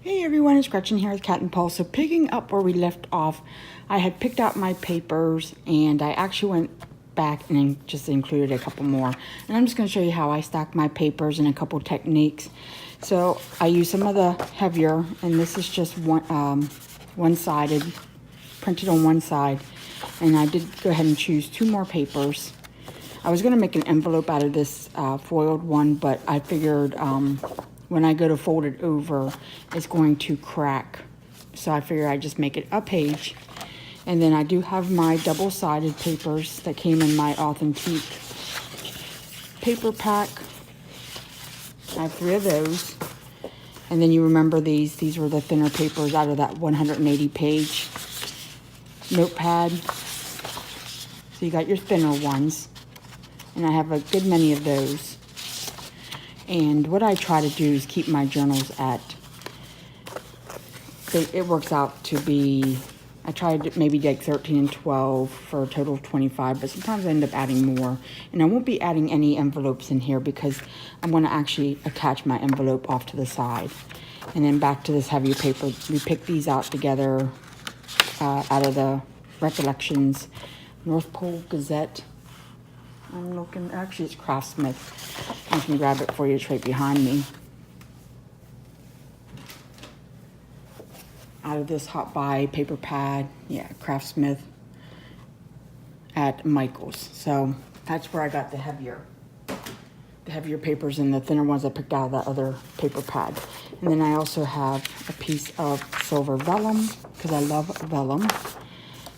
Hey everyone, it's Gretchen here with Catnpaws. So picking up where we left off, I had picked out my papers and I actually went back and just included a couple more. And I'm just going to show you how I stack my papers and a couple techniques. So I use some of the heavier, and this is just one-sided, printed on one side. And I did go ahead and choose two more papers. I was going to make an envelope out of this foiled one, but I figured when I go to fold it over, it's going to crack. So I figured I'd just make it a page. And then I do have my double-sided papers that came in my authentic paper pack. I have 3 of those. And then you remember these were the thinner papers out of that 180-page notepad. So you got your thinner ones. And I have a good many of those. And what I try to do is keep my journals at, it works out to be, I tried maybe like 13 and 12 for a total of 25, but sometimes I end up adding more. And I won't be adding any envelopes in here because I'm going to actually attach my envelope off to the side. And then back to this heavier paper, we picked these out together out of the Recollections North Pole Gazette. I'm looking, actually it's Craftsmith. I can grab it for you, it's right behind me. Out of this Hot Buy paper pad, yeah, Craftsmith at Michael's. So that's where I got the heavier papers, and the thinner ones I picked out of that other paper pad. And then I also have a piece of silver vellum, because I love vellum.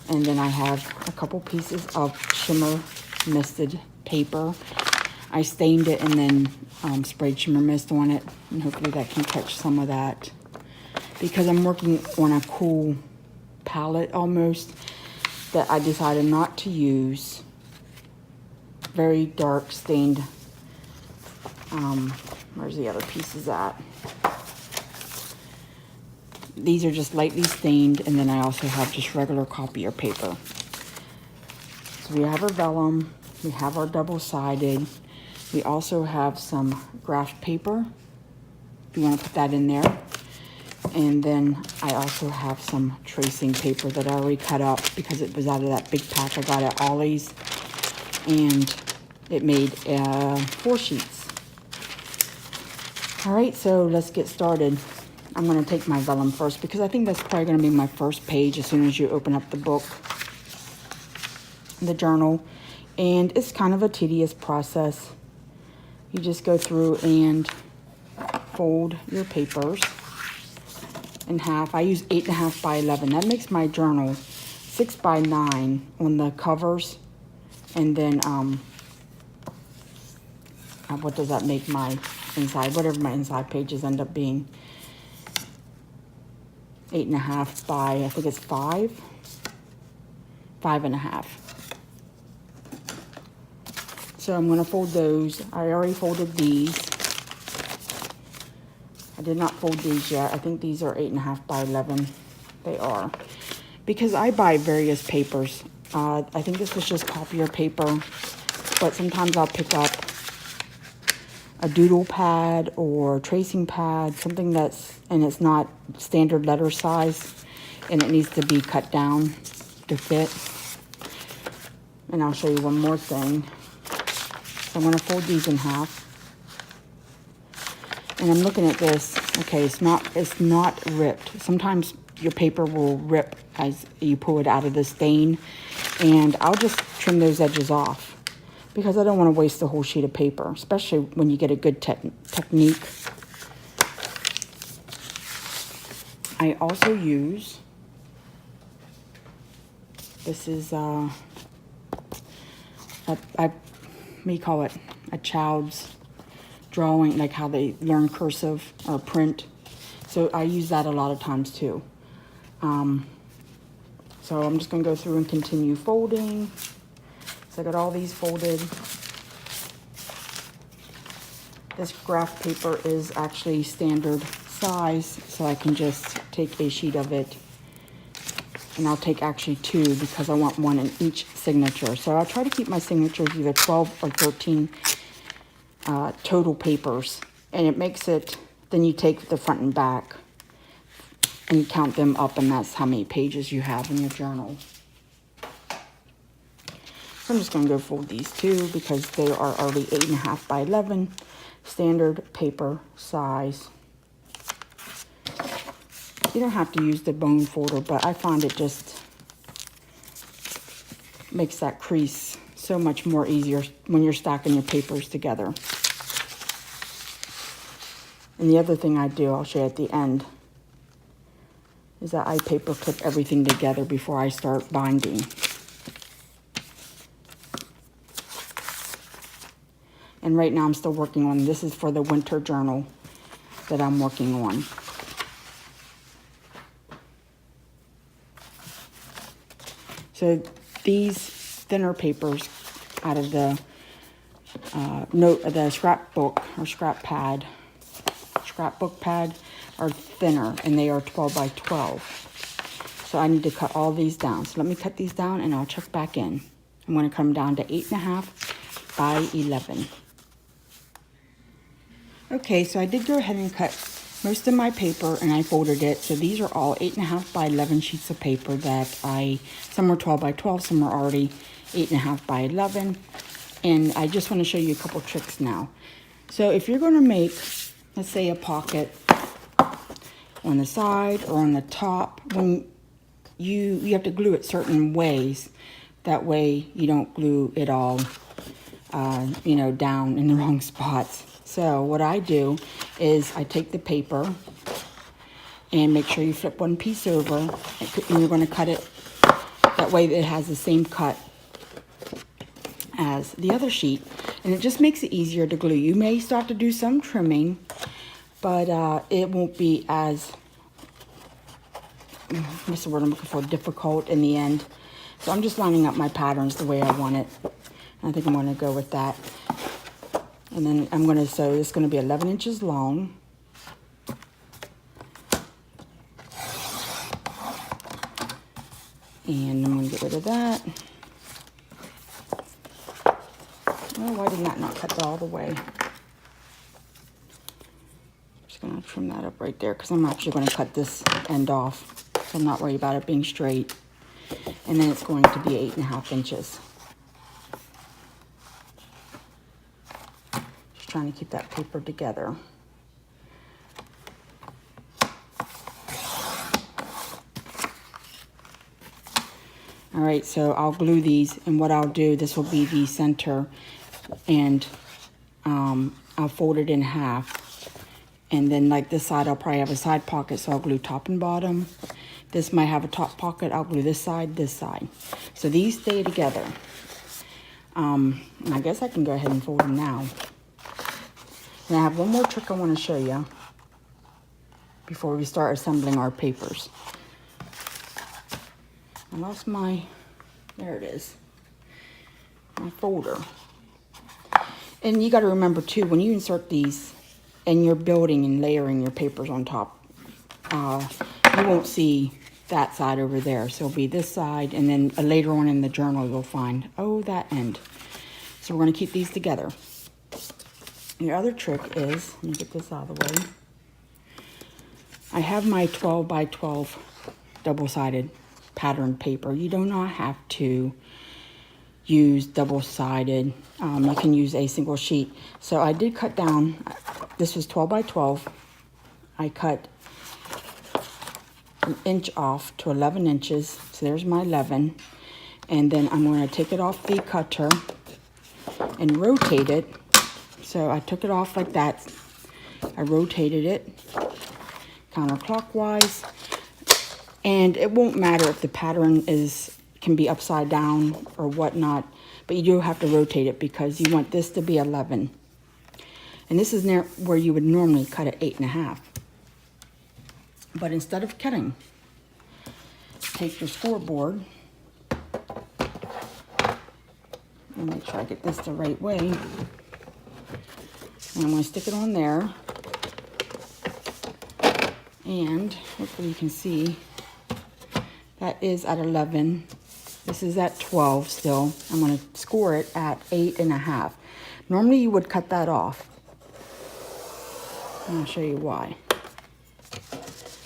And then I have a couple pieces of shimmer misted paper. I stained it and then sprayed shimmer mist on it, and hopefully that can catch some of that. Because I'm working on a cool palette almost, that I decided not to use very dark stained, where's the other pieces at? These are just lightly stained, and then I also have just regular copier paper. So we have our vellum, we have our double-sided, we also have some graph paper, if you want to put that in there. And then I also have some tracing paper that I already cut up because it was out of that big pack I got at Ollie's. And it made 4 sheets. All right, so let's get started. I'm going to take my vellum first because I think that's probably going to be my first page as soon as you open up the book, the journal. And it's kind of a tedious process. You just go through and fold your papers in half. I use 8.5 by 11. That makes my journal 6 by 9 on the covers. And then, what does that make my inside? Whatever my inside pages end up being. 8.5 by, I think it's 5. 5.5. So I'm going to fold those. I already folded these. I did not fold these yet. I think these are 8.5 by 11. They are. Because I buy various papers. I think this was just copier paper. But sometimes I'll pick up a doodle pad or tracing pad. Something that's, and it's not standard letter size. And it needs to be cut down to fit. And I'll show you one more thing. So I'm going to fold these in half. And I'm looking at this. Okay, it's not ripped. Sometimes your paper will rip as you pull it out of the stain. And I'll just trim those edges off because I don't want to waste the whole sheet of paper, especially when you get a good technique. I also use, this is what do you call it? A child's drawing, like how they learn cursive or print. So I use that a lot of times too. So I'm just going to go through and continue folding. So I got all these folded. This graph paper is actually standard size, so I can just take a sheet of it. And I'll take actually 2 because I want 1 in each signature. So I'll try to keep my signatures either 12 or 13 total papers. And it makes it, then you take the front and back. And you count them up, and that's how many pages you have in your journal. So I'm just going to go fold these two because they are already 8.5 by 11, standard paper size. You don't have to use the bone folder, but I find it just makes that crease so much more easier when you're stacking your papers together. And the other thing I do, I'll show you at the end, is that I paper clip everything together before I start binding. And right now I'm still working on, this is for the winter journal that I'm working on. So these thinner papers out of the the scrapbook or scrapbook pad are thinner, and they are 12 by 12. So I need to cut all these down. So let me cut these down and I'll check back in. I'm going to come down to 8.5 by 11. Okay, so I did go ahead and cut most of my paper and I folded it. So these are all 8.5 by 11 sheets of paper that some are 12 by 12, some are already 8.5 by 11. And I just want to show you a couple tricks now. So if you're going to make, let's say, a pocket on the side or on the top, when you have to glue it certain ways. That way you don't glue it all, down in the wrong spots. So what I do is I take the paper and make sure you flip one piece over, and you're going to cut it that way it has the same cut as the other sheet, and it just makes it easier to glue. You may still have to do some trimming, but it won't be as, what's the word I'm looking for, difficult in the end. So I'm just lining up my patterns the way I want it. I think I'm going to go with that. And then I'm going to sew, it's going to be 11 inches long. And I'm going to get rid of that. Oh, why did that not cut all the way? I'm just going to trim that up right there because I'm actually going to cut this end off. So I'm not worried about it being straight. And then it's going to be 8.5 inches. Just trying to keep that paper together. All right, so I'll glue these, and what I'll do, this will be the center, and I'll fold it in half. And then like this side, I'll probably have a side pocket, so I'll glue top and bottom. This might have a top pocket, I'll glue this side. So these stay together. And I guess I can go ahead and fold them now. And I have one more trick I want to show you before we start assembling our papers. I lost my, there it is, my folder. And you got to remember too, when you insert these and you're building and layering your papers on top, you won't see that side over there. So it'll be this side, and then later on in the journal you'll find, oh, that end. So we're going to keep these together. And the other trick is, let me get this out of the way. I have my 12 by 12 double-sided patterned paper. You do not have to use double-sided. You can use a single sheet. So I did cut down, this was 12 by 12. I cut an inch off to 11 inches. So there's my 11. And then I'm going to take it off the cutter and rotate it. So I took it off like that. I rotated it counterclockwise. And it won't matter if the pattern can be upside down or whatnot, but you do have to rotate it because you want this to be 11. And this is near where you would normally cut at 8.5. But instead of cutting, take your scoreboard and make sure I get this the right way. And I'm going to stick it on there. And hopefully you can see that is at 11. This is at 12 still. I'm going to score it at 8.5. Normally you would cut that off. I'm going to show you why.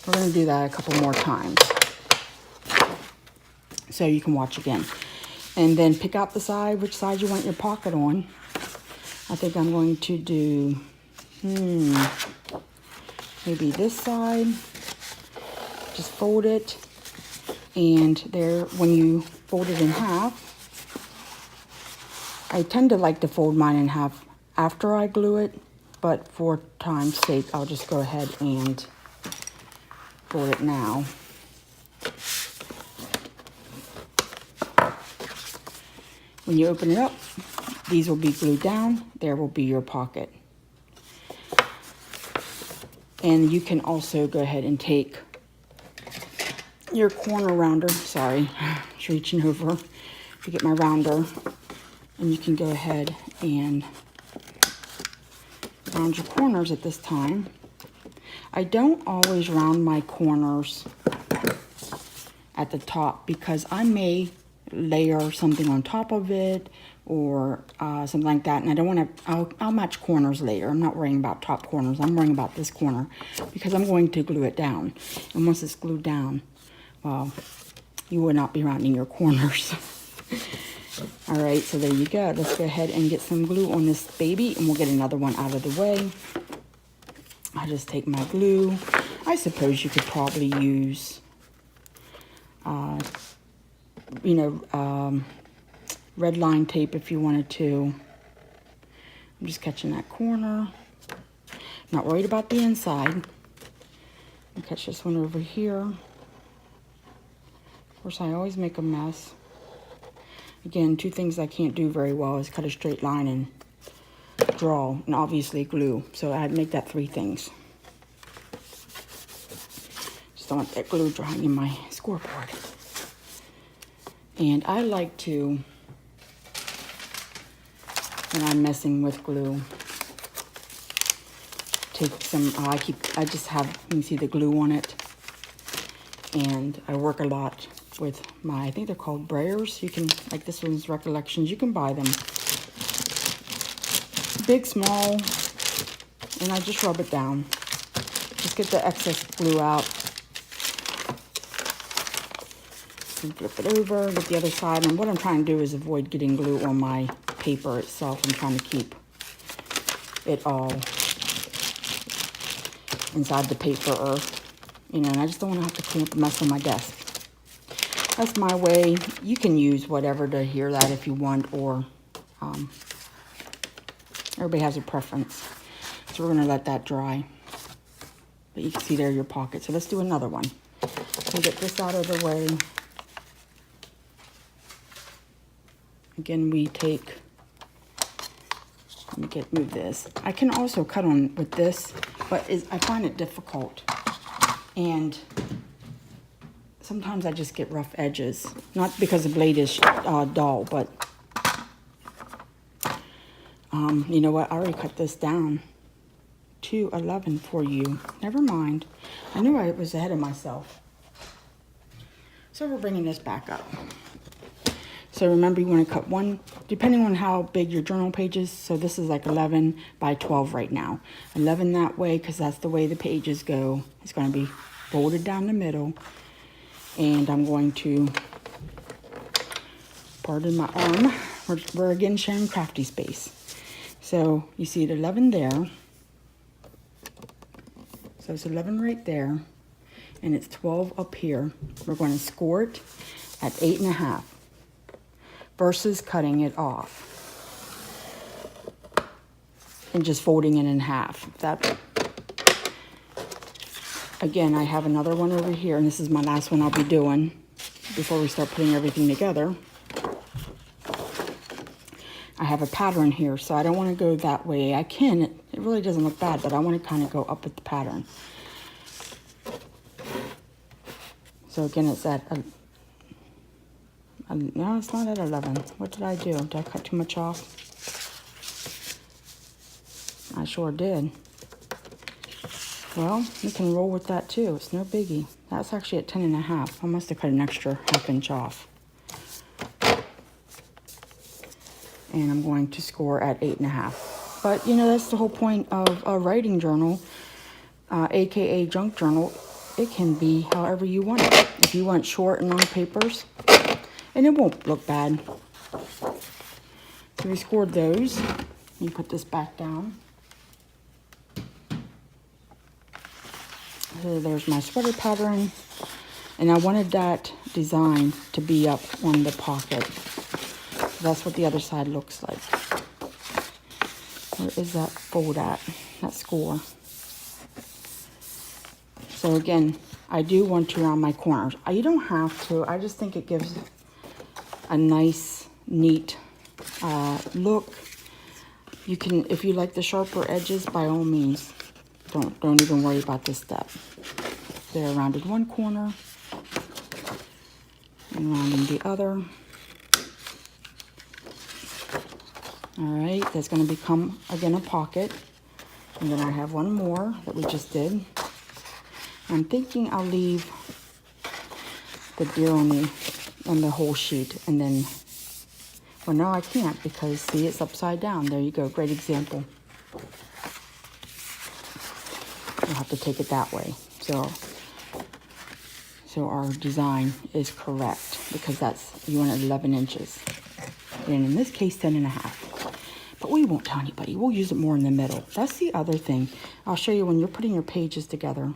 We're going to do that a couple more times, so you can watch again. And then pick out the side, which side you want your pocket on. I think I'm going to do, maybe this side. Just fold it, and there, when you fold it in half, I tend to like to fold mine in half after I glue it, but for time's sake, I'll just go ahead and fold it now. When you open it up, these will be glued down. There will be your pocket. And you can also go ahead and take your corner rounder. Sorry, I was reaching over to get my rounder. And you can go ahead and round your corners at this time. I don't always round my corners at the top because I may layer something on top of it or something like that, and I don't want to, I'll match corners later. I'm not worrying about top corners. I'm worrying about this corner because I'm going to glue it down. And once it's glued down, well, you will not be rounding your corners. All right, so there you go. Let's go ahead and get some glue on this baby, and we'll get another one out of the way. I just take my glue. I suppose you could probably use, red line tape if you wanted to. I'm just catching that corner. Not worried about the inside. I'll catch this one over here. Of course, I always make a mess. Again, two things I can't do very well is cut a straight line and draw, and obviously glue. So I'd make that three things. Just don't want that glue drying in my scoreboard. And I like to, when I'm messing with glue, take some, I just have, you can see the glue on it. And I work a lot with my, I think they're called brayers. You can, like this one's Recollections, you can buy them. Big, small, and I just rub it down. Just get the excess glue out. And flip it over, get the other side. And what I'm trying to do is avoid getting glue on my paper itself. I'm trying to keep it all inside the paper, or, and I just don't want to have to clean up the mess on my desk. That's my way. You can use whatever to hear that if you want, or everybody has a preference. So we're going to let that dry. But you can see there your pocket. So let's do another one. We'll get this out of the way. Again, we take, let me move this. I can also cut on with this, but I find it difficult. And sometimes I just get rough edges. Not because the blade is dull, but you know what? I already cut this down to 11 for you. Never mind. I knew I was ahead of myself. So we're bringing this back up. So remember, you want to cut one, depending on how big your journal page is. So this is like 11 by 12 right now. 11 that way, because that's the way the pages go. It's going to be folded down the middle. And I'm going to, pardon my arm, we're again sharing crafty space. So you see it 11 there. So it's 11 right there. And it's 12 up here. We're going to score it at 8.5 versus cutting it off and just folding it in half. That, again, I have another one over here, and this is my last one I'll be doing before we start putting everything together. I have a pattern here, so I don't want to go that way. I can, it really doesn't look bad, but I want to kind of go up with the pattern. So again, it's at, no, it's not at 11. What did I do? Did I cut too much off? I sure did. Well, you can roll with that too. It's no biggie. That's actually at 10.5. I must have cut an extra ½ inch off. And I'm going to score at 8.5. But, that's the whole point of a writing journal, aka junk journal. it can be however you want it. If you want short and long papers, and it won't look bad. So we scored those. Let me put this back down. So there's my sweater pattern. And I wanted that design to be up on the pocket. So that's what the other side looks like. Where is that fold at? That score. So again, I do want to round my corners. You don't have to. I just think it gives a nice, neat look. You can, if you like the sharper edges, by all means, don't even worry about this step. There, rounded one corner and rounding the other. All right, that's going to become again a pocket, and then I have one more that we just did. I'm thinking I'll leave the deer on the whole sheet, and then, well, no, I can't, because see, it's upside down. There you go, great example. You'll have to take it that way. So our design is correct, because you want it 11 inches. And in this case, 10.5. But we won't tell anybody. We'll use it more in the middle. That's the other thing. I'll show you when you're putting your pages together.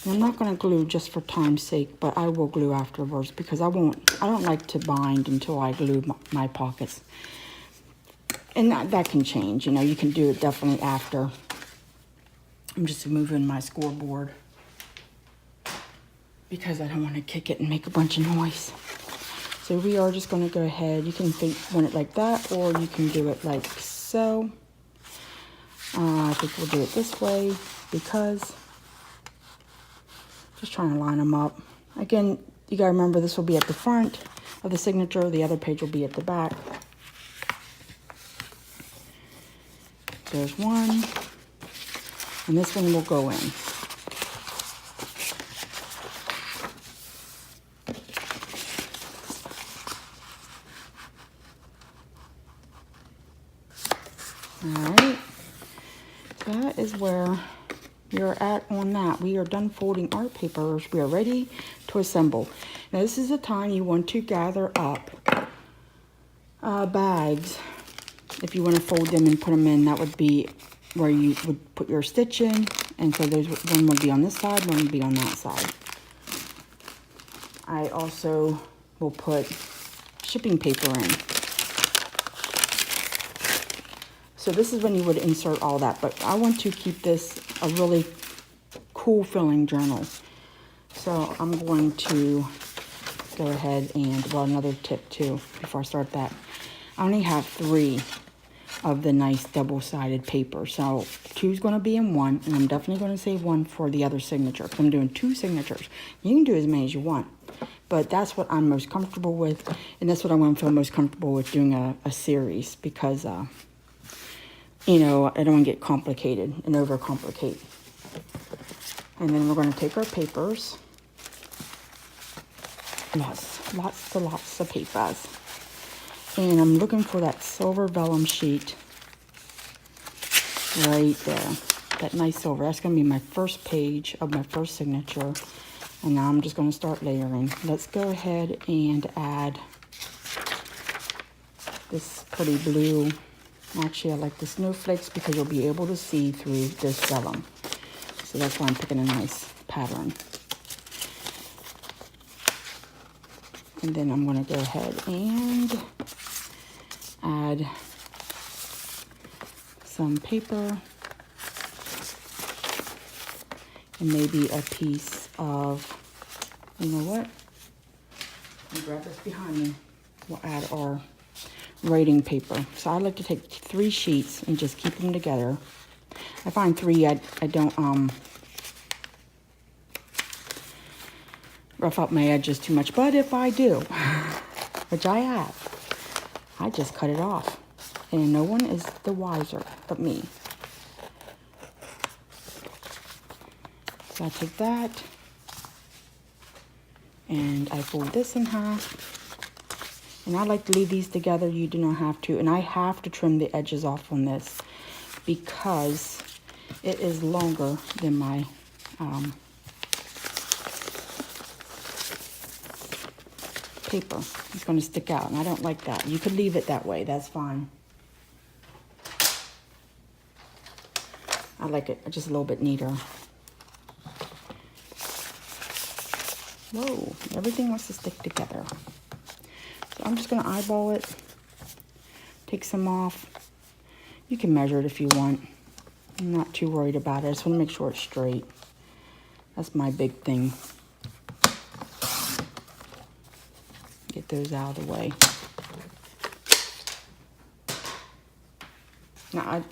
And I'm not going to glue just for time's sake, but I will glue afterwards, because I don't like to bind until I glue my pockets. And that can change. You know, you can do it definitely after. I'm just moving my scoreboard, because I don't want to kick it and make a bunch of noise. So we are just going to go ahead. You can want it like that, or you can do it like so. I think we'll do it this way, because just trying to line them up. Again, you got to remember this will be at the front of the signature. The other page will be at the back. There's one. And this one will go in. Alright, that is where we're at on that. We are done folding our papers. We are ready to assemble. Now this is the time you want to gather up bags. If you want to fold them and put them in, that would be where you would put your stitch in. And so there's one would be on this side, one would be on that side. I also will put shipping paper in. So this is when you would insert all that, but I want to keep this a really cool feeling journal. So I'm going to go ahead and, well, another tip too, before I start that. I only have 3 of the nice double-sided paper. So 2's going to be in one, and I'm definitely going to save one for the other signature. I'm doing 2 signatures. You can do as many as you want, but that's what I'm most comfortable with, and that's what I want to feel most comfortable with doing a series, because you know, I don't want to get complicated and overcomplicate. And then we're going to take our papers. Lots of papers. And I'm looking for that silver vellum sheet right there. That nice silver. That's going to be my first page of my first signature. And now I'm just going to start layering. Let's go ahead and add this pretty blue. Actually, I like the snowflakes because you'll be able to see through this vellum. So that's why I'm picking a nice pattern. And then I'm going to go ahead and add some paper. And maybe a piece of, you know what? Let me grab this behind me. We'll add our writing paper. So I like to take 3 sheets and just keep them together. I find 3, I don't rough up my edges too much, but if I do, which I have, I just cut it off, and no one is the wiser but me. So I take that and I fold this in half. And I like to leave these together. You do not have to. And I have to trim the edges off on this because it is longer than my paper. It's going to stick out, and I don't like that. You could leave it that way. That's fine. I like it just a little bit neater. Whoa, everything wants to stick together. So I'm just going to eyeball it. Take some off. You can measure it if you want. I'm not too worried about it. I just want to make sure it's straight. That's my big thing. Get those out of the way. Now,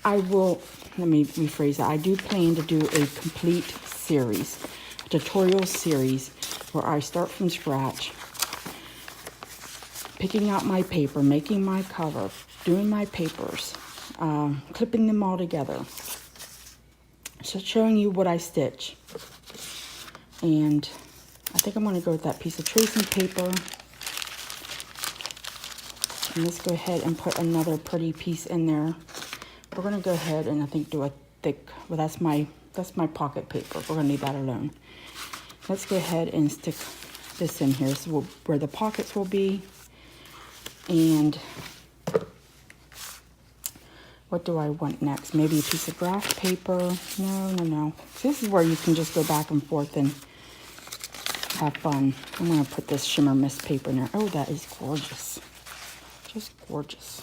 I will, let me rephrase that. I do plan to do a complete series, a tutorial series, where I start from scratch, picking out my paper, making my cover, doing my papers, clipping them all together. So showing you what I stitch. And I think I'm going to go with that piece of tracing paper. And let's go ahead and put another pretty piece in there. We're going to go ahead and I think do a thick, well that's my pocket paper. We're going to leave that alone. Let's go ahead and stick this in here. So where the pockets will be. And what do I want next? Maybe a piece of graph paper. No. So this is where you can just go back and forth and have fun. I'm going to put this shimmer mist paper in there. Oh, that is gorgeous. Just gorgeous.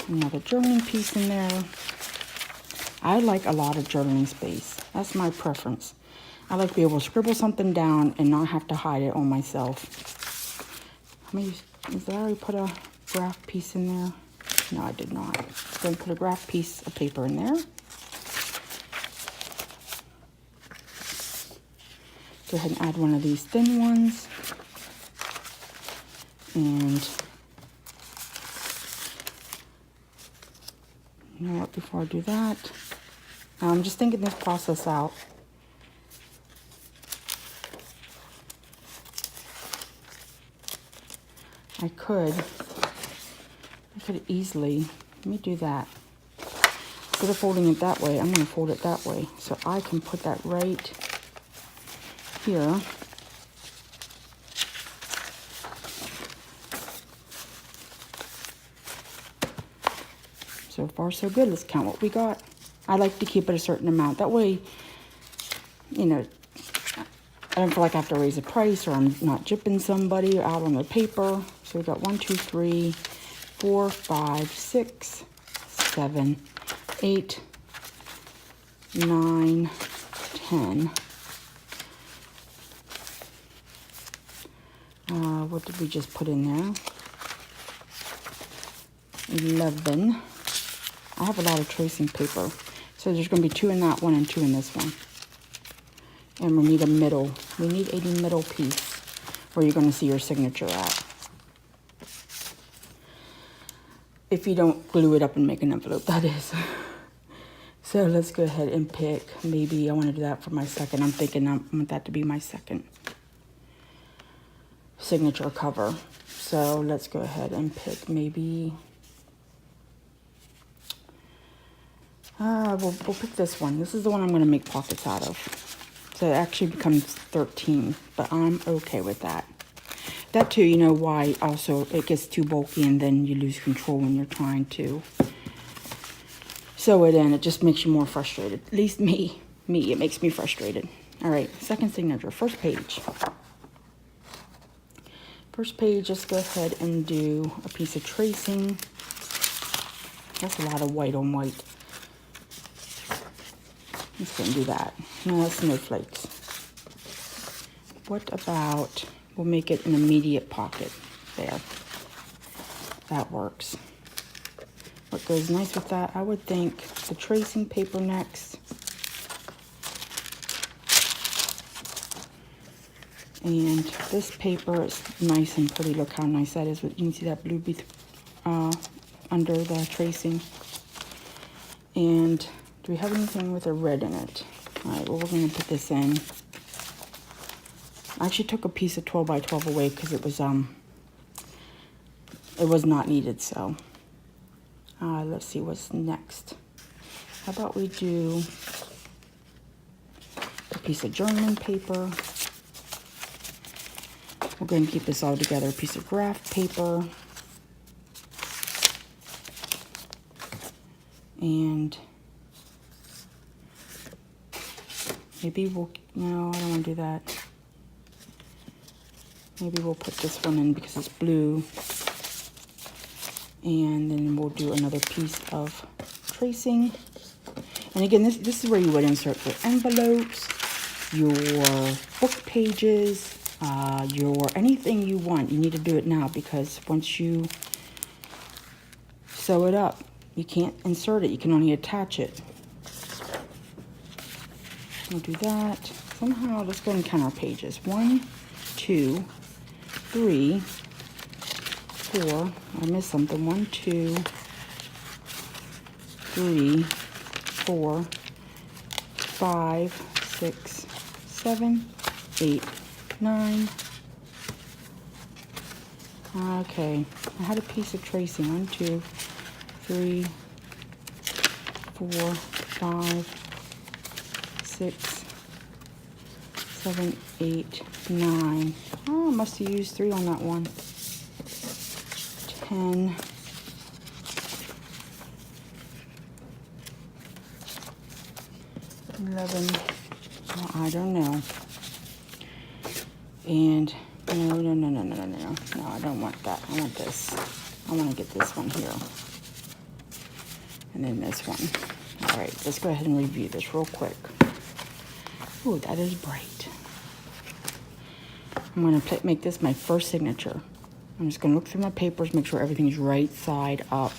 Another journaling piece in there. I like a lot of journaling space. That's my preference. I like to be able to scribble something down and not have to hide it on myself. Did I already put a graph piece in there? No, I did not. So I'm going to put a graph piece of paper in there. Go ahead and add one of these thin ones. And you know what, before I do that, now I'm just thinking this process out. I could easily, let me do that. Instead of folding it that way, I'm going to fold it that way. So I can put that right here. So far, so good. Let's count what we got. I like to keep it a certain amount. That way, you know, I don't feel like I have to raise the price or I'm not jipping somebody out on the paper. So we got 1, 2, 3, 4, 5, 6, 7, 8, 9, 10. What did we just put in there? 11. I have a lot of tracing paper. So there's going to be 2 in that one and 2 in this one. And we need a middle. We need a middle piece where you're going to see your signature at. If you don't glue it up and make an envelope, that is. So let's go ahead and pick. Maybe I want to do that for my second. I'm thinking I want that to be my second signature cover. So let's go ahead and pick maybe. We'll pick this one. This is the one I'm going to make pockets out of. So it actually becomes 13, but I'm okay with that. That too, you know why also it gets too bulky and then you lose control when you're trying to sew it in. It just makes you more frustrated. At least me, it makes me frustrated. All right, second signature, first page. First page, just go ahead and do a piece of tracing. That's a lot of white on white. Let's go and do that. No, that's snowflakes. What about, we'll make it an immediate pocket there. That works. What goes nice with that, I would think the tracing paper next. And this paper is nice and pretty. Look how nice that is. You can see that blue under the tracing. And do we have anything with a red in it? All right, well, we're going to put this in. I actually took a piece of 12 by 12 away because it was not needed. So let's see what's next. How about we do a piece of journaling paper. We're going to keep this all together. A piece of graph paper. And maybe we'll, no, I don't want to do that. Maybe we'll put this one in because it's blue. And then we'll do another piece of tracing. And again, this is where you would insert your envelopes, your book pages, your anything you want. You need to do it now because once you sew it up, you can't insert it. You can only attach it. We'll do that. Somehow, let's go and count our pages. 1, 2, 3, 4. I missed something. 1, 2, 3, 4, 5, 6, 7, 8, 9. Okay, I had a piece of tracing. 1, 2, 3, 4, 5, 6, 7, 8, 9. Oh, I must have used 3 on that one. 10. 11. Well, I don't know. And no, I don't want that. I want this. I want to get this one here. And then this one. All right, let's go ahead and review this real quick. Ooh, that is bright. I'm going to make this my first signature. I'm just going to look through my papers, make sure everything's right side up.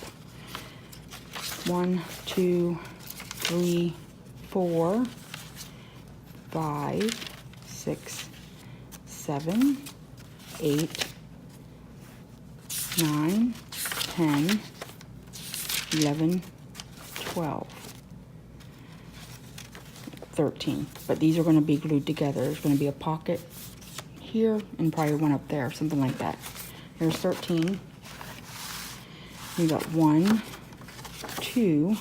1, 2, 3, 4, 5, 6, 7, 8, 9, 10, 11, 12, 13. But these are going to be glued together. There's going to be a pocket here and probably one up there, something like that. There's 13. We got 1, 2,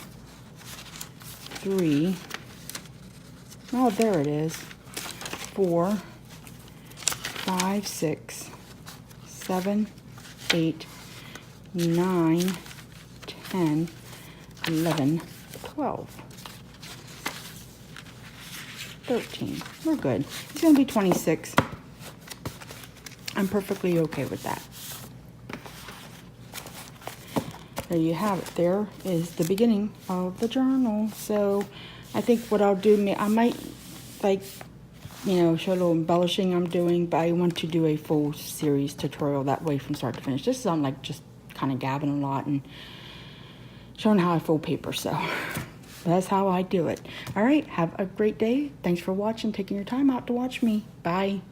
3. Oh, there it is. 4, 5, 6, 7, 8, 9, 10, 11, 12, 13. We're good. It's going to be 26. I'm perfectly okay with that. There you have it. There is the beginning of the journal. So I think what I'll do, I might like, show a little embellishing I'm doing, but I want to do a full series tutorial that way from start to finish. This is on like just kind of gabbing a lot and showing how I fold paper. So that's how I do it. All right. Have a great day. Thanks for watching, taking your time out to watch me. Bye.